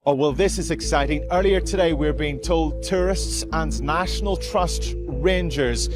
Oh, well, this is exciting. Earlier today, we're being told tourists and National Trust rangers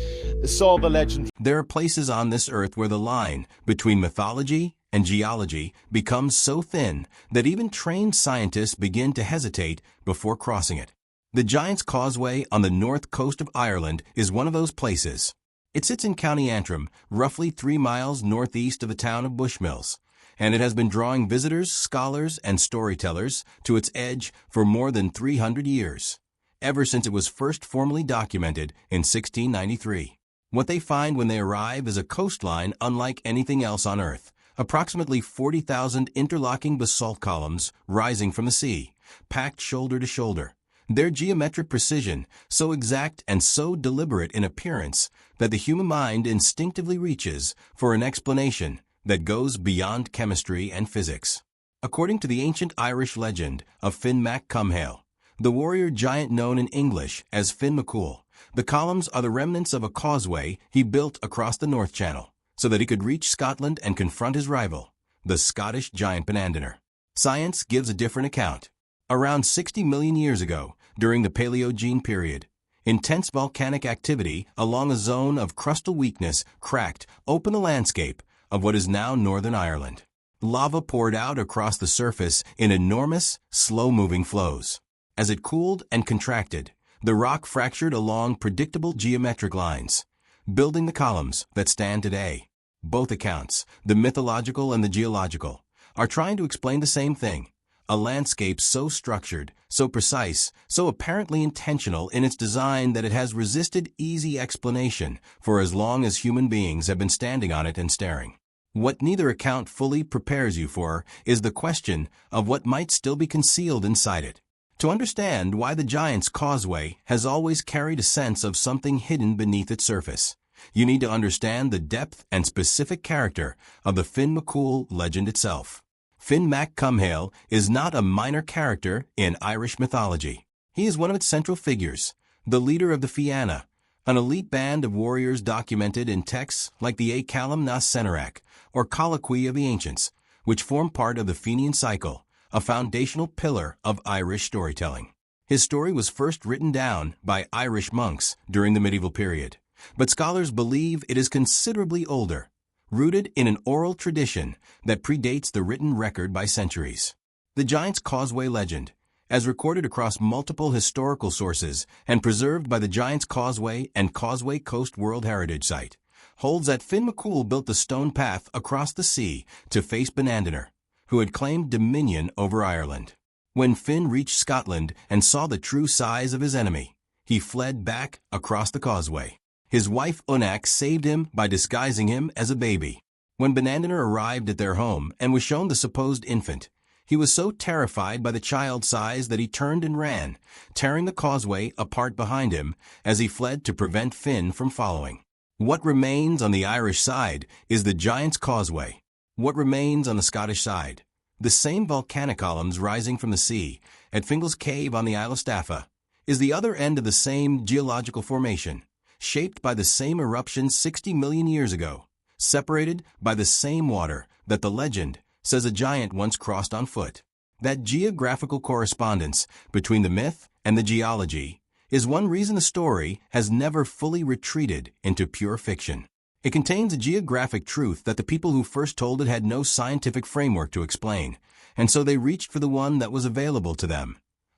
saw the legend. There are places on this earth where the line between mythology and geology becomes so thin that even trained scientists begin to hesitate before crossing it. The Giant's Causeway on the north coast of Ireland is one of those places. It sits in County Antrim, roughly 3 miles northeast of the town of Bushmills, and it has been drawing visitors, scholars, and storytellers to its edge for more than 300 years, ever since it was first formally documented in 1693. What they find when they arrive is a coastline unlike anything else on Earth, approximately 40,000 interlocking basalt columns rising from the sea, packed shoulder to shoulder. Their geometric precision, so exact and so deliberate in appearance that the human mind instinctively reaches for an explanation that goes beyond chemistry and physics. According to the ancient Irish legend of Finn Mac Cumhaill, the warrior giant known in English as Finn McCool, the columns are the remnants of a causeway he built across the North Channel so that he could reach Scotland and confront his rival, the Scottish giant Bonandener. Science gives a different account. Around 60 million years ago, during the Paleogene period, intense volcanic activity along a zone of crustal weakness cracked open the landscape of what is now Northern Ireland. Lava poured out across the surface in enormous, slow-moving flows. As it cooled and contracted, the rock fractured along predictable geometric lines, building the columns that stand today. Both accounts, the mythological and the geological, are trying to explain the same thing: a landscape so structured, so precise, so apparently intentional in its design that it has resisted easy explanation for as long as human beings have been standing on it and staring. What neither account fully prepares you for is the question of what might still be concealed inside it. To understand why the Giant's Causeway has always carried a sense of something hidden beneath its surface, you need to understand the depth and specific character of the Finn McCool legend itself. Finn Mac Cumhaill is not a minor character in Irish mythology. He is one of its central figures, the leader of the Fianna, an elite band of warriors documented in texts like the A Calam na Senarak, or Colloquy of the Ancients, which form part of the Fenian cycle, a foundational pillar of Irish storytelling. His story was first written down by Irish monks during the medieval period, but scholars believe it is considerably older, rooted in an oral tradition that predates the written record by centuries. The Giant's Causeway legend, as recorded across multiple historical sources and preserved by the Giant's Causeway and Causeway Coast World Heritage Site, holds that Finn McCool built the stone path across the sea to face Bonandener, who had claimed dominion over Ireland. When Finn reached Scotland and saw the true size of his enemy, he fled back across the causeway. His wife Unac saved him by disguising him as a baby. When Bonandener arrived at their home and was shown the supposed infant, he was so terrified by the child's size that he turned and ran, tearing the causeway apart behind him as he fled to prevent Finn from following. What remains on the Irish side is the Giant's Causeway. What remains on the Scottish side? The same volcanic columns rising from the sea at Fingal's Cave on the Isle of Staffa is the other end of the same geological formation, shaped by the same eruption 60 million years ago, separated by the same water that the legend says a giant once crossed on foot. That geographical correspondence between the myth and the geology is one reason the story has never fully retreated into pure fiction. It contains a geographic truth that the people who first told it had no scientific framework to explain, and so they reached for the one that was available to them: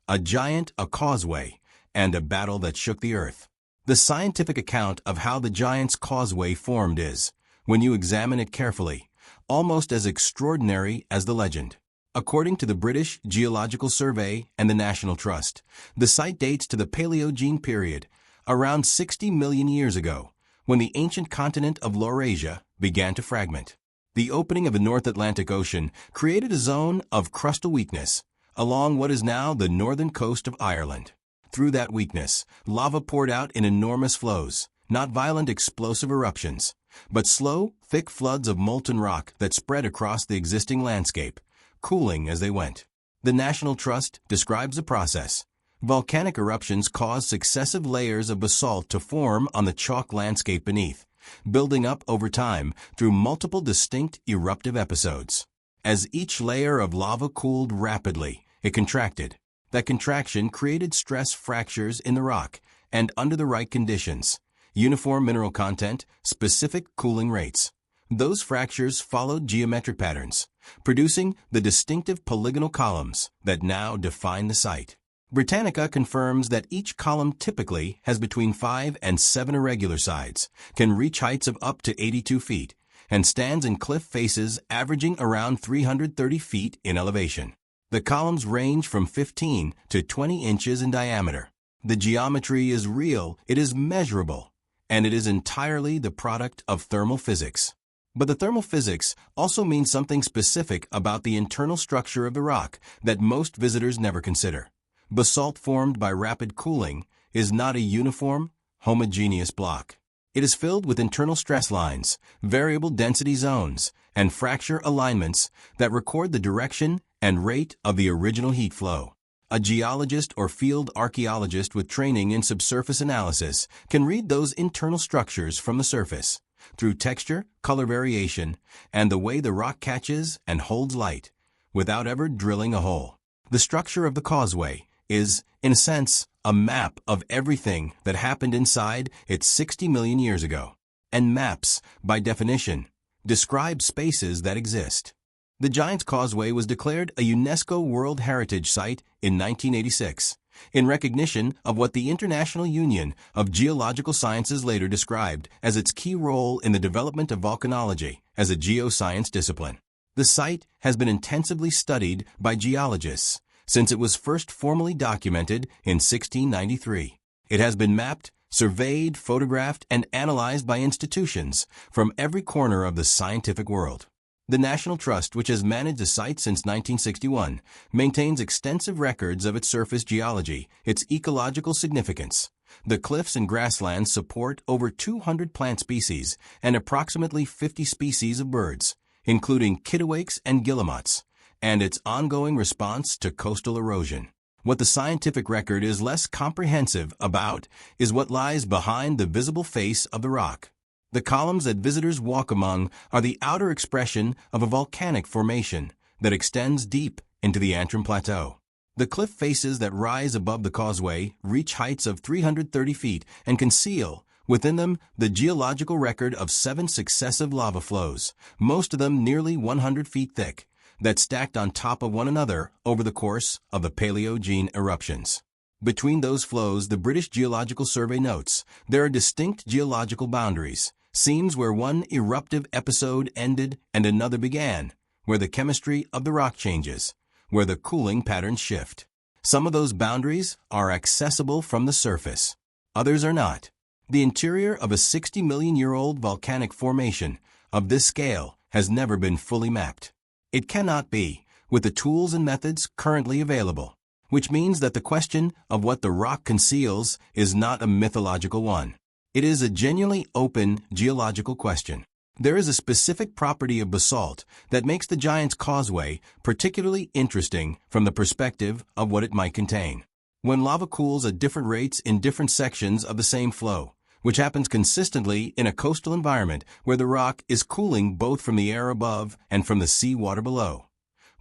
a giant, a causeway, and a battle that shook the earth. The scientific account of how the Giant's Causeway formed is, when you examine it carefully, almost as extraordinary as the legend. According to the British Geological Survey and the National Trust, the site dates to the Paleogene period, around 60 million years ago, when the ancient continent of Laurasia began to fragment. The opening of the North Atlantic Ocean created a zone of crustal weakness along what is now the northern coast of Ireland. Through that weakness, lava poured out in enormous flows, not violent explosive eruptions, but slow, thick floods of molten rock that spread across the existing landscape, cooling as they went. The National Trust describes the process. Volcanic eruptions cause successive layers of basalt to form on the chalk landscape beneath, building up over time through multiple distinct eruptive episodes. As each layer of lava cooled rapidly, it contracted. That contraction created stress fractures in the rock, and under the right conditions, uniform mineral content, specific cooling rates, those fractures followed geometric patterns, producing the distinctive polygonal columns that now define the site. Britannica confirms that each column typically has between 5 and 7 irregular sides, can reach heights of up to 82 feet, and stands in cliff faces averaging around 330 feet in elevation. The columns range from 15 to 20 inches in diameter. The geometry is real, it is measurable, and it is entirely the product of thermal physics. But the thermal physics also means something specific about the internal structure of the rock that most visitors never consider. Basalt formed by rapid cooling is not a uniform, homogeneous block. It is filled with internal stress lines, variable density zones, and fracture alignments that record the direction and rate of the original heat flow. A geologist or field archaeologist with training in subsurface analysis can read those internal structures from the surface, through texture, color variation, and the way the rock catches and holds light, without ever drilling a hole. The structure of the causeway is, in a sense, a map of everything that happened inside it 60 million years ago. And maps, by definition, describe spaces that exist. The Giant's Causeway was declared a UNESCO World Heritage Site in 1986, in recognition of what the International Union of Geological Sciences later described as its key role in the development of volcanology as a geoscience discipline. The site has been intensively studied by geologists since it was first formally documented in 1693. It has been mapped, surveyed, photographed, and analyzed by institutions from every corner of the scientific world. The National Trust, which has managed the site since 1961, maintains extensive records of its surface geology, its ecological significance. The cliffs and grasslands support over 200 plant species and approximately 50 species of birds, including kittiwakes and guillemots, and its ongoing response to coastal erosion. What the scientific record is less comprehensive about is what lies behind the visible face of the rock. The columns that visitors walk among are the outer expression of a volcanic formation that extends deep into the Antrim Plateau. The cliff faces that rise above the causeway reach heights of 330 feet and conceal within them the geological record of 7 successive lava flows, most of them nearly 100 feet thick, that stacked on top of one another over the course of the Paleogene eruptions. Between those flows, the British Geological Survey notes, there are distinct geological boundaries, seams where one eruptive episode ended and another began, where the chemistry of the rock changes, where the cooling patterns shift. Some of those boundaries are accessible from the surface. Others are not. The interior of a 60-million-year-old volcanic formation of this scale has never been fully mapped. It cannot be, with the tools and methods currently available, which means that the question of what the rock conceals is not a mythological one. It is a genuinely open geological question. There is a specific property of basalt that makes the Giant's Causeway particularly interesting from the perspective of what it might contain. When lava cools at different rates in different sections of the same flow, which happens consistently in a coastal environment where the rock is cooling both from the air above and from the sea water below,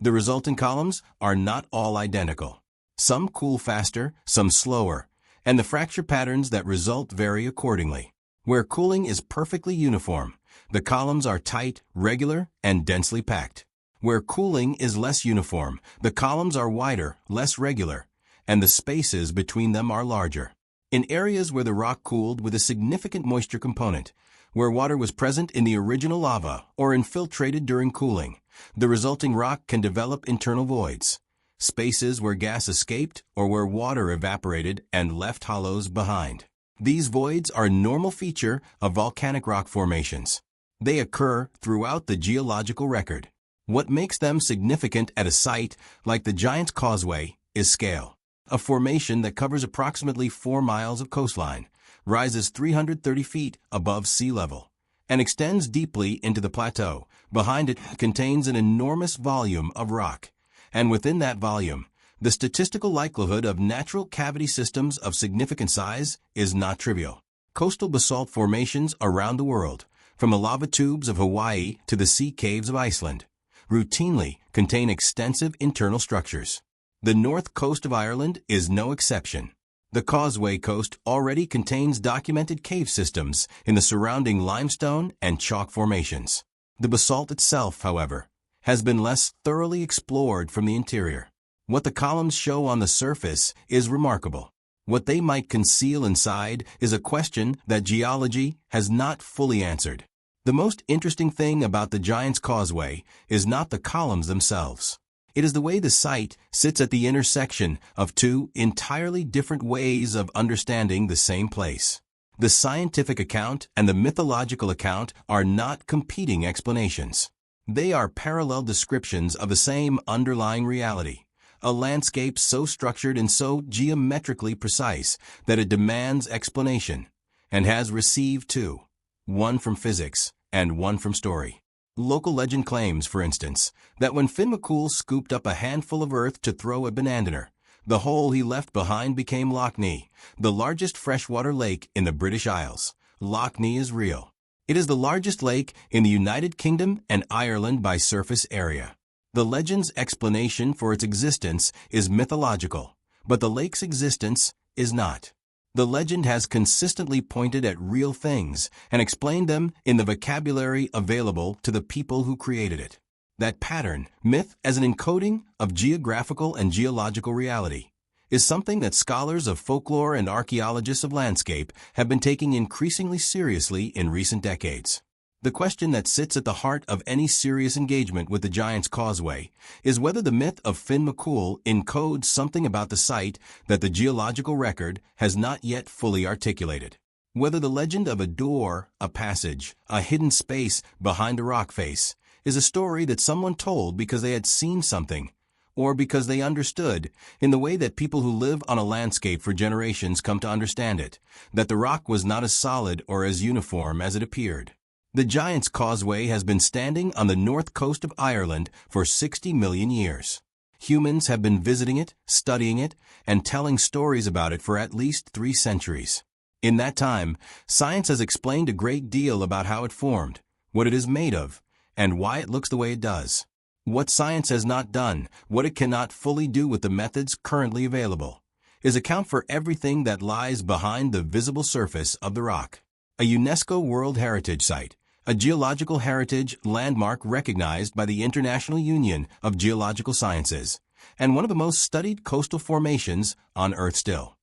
the resulting columns are not all identical. Some cool faster, some slower, and the fracture patterns that result vary accordingly. Where cooling is perfectly uniform, the columns are tight, regular, and densely packed. Where cooling is less uniform, the columns are wider, less regular, and the spaces between them are larger. In areas where the rock cooled with a significant moisture component, where water was present in the original lava or infiltrated during cooling, the resulting rock can develop internal voids, spaces where gas escaped or where water evaporated and left hollows behind. These voids are a normal feature of volcanic rock formations. They occur throughout the geological record. What makes them significant at a site like the Giant's Causeway is scale. A formation that covers approximately 4 miles of coastline, rises 330 feet above sea level, and extends deeply into the plateau. Behind it contains an enormous volume of rock, and within that volume, the statistical likelihood of natural cavity systems of significant size is not trivial. Coastal basalt formations around the world, from the lava tubes of Hawaii to the sea caves of Iceland, routinely contain extensive internal structures. The north coast of Ireland is no exception. The Causeway Coast already contains documented cave systems in the surrounding limestone and chalk formations. The basalt itself, however, has been less thoroughly explored from the interior. What the columns show on the surface is remarkable. What they might conceal inside is a question that geology has not fully answered. The most interesting thing about the Giant's Causeway is not the columns themselves. It is the way the site sits at the intersection of two entirely different ways of understanding the same place. The scientific account and the mythological account are not competing explanations. They are parallel descriptions of the same underlying reality, a landscape so structured and so geometrically precise that it demands explanation, and has received two, one from physics and one from story. Local legend claims, for instance, that when Finn McCool scooped up a handful of earth to throw at Bonandener, the hole he left behind became Loch Ness, the largest freshwater lake in the British Isles. Loch Ness is real. It is the largest lake in the United Kingdom and Ireland by surface area. The legend's explanation for its existence is mythological, but the lake's existence is not. The legend has consistently pointed at real things and explained them in the vocabulary available to the people who created it. That pattern, myth as an encoding of geographical and geological reality, is something that scholars of folklore and archaeologists of landscape have been taking increasingly seriously in recent decades. The question that sits at the heart of any serious engagement with the Giant's Causeway is whether the myth of Finn McCool encodes something about the site that the geological record has not yet fully articulated. Whether the legend of a door, a passage, a hidden space behind a rock face is a story that someone told because they had seen something, or because they understood, in the way that people who live on a landscape for generations come to understand it, that the rock was not as solid or as uniform as it appeared. The Giant's Causeway has been standing on the north coast of Ireland for 60 million years. Humans have been visiting it, studying it, and telling stories about it for at least 3 centuries. In that time, science has explained a great deal about how it formed, what it is made of, and why it looks the way it does. What science has not done, what it cannot fully do with the methods currently available, is account for everything that lies behind the visible surface of the rock. A UNESCO World Heritage Site, a geological heritage landmark recognized by the International Union of Geological Sciences, and one of the most studied coastal formations on Earth still.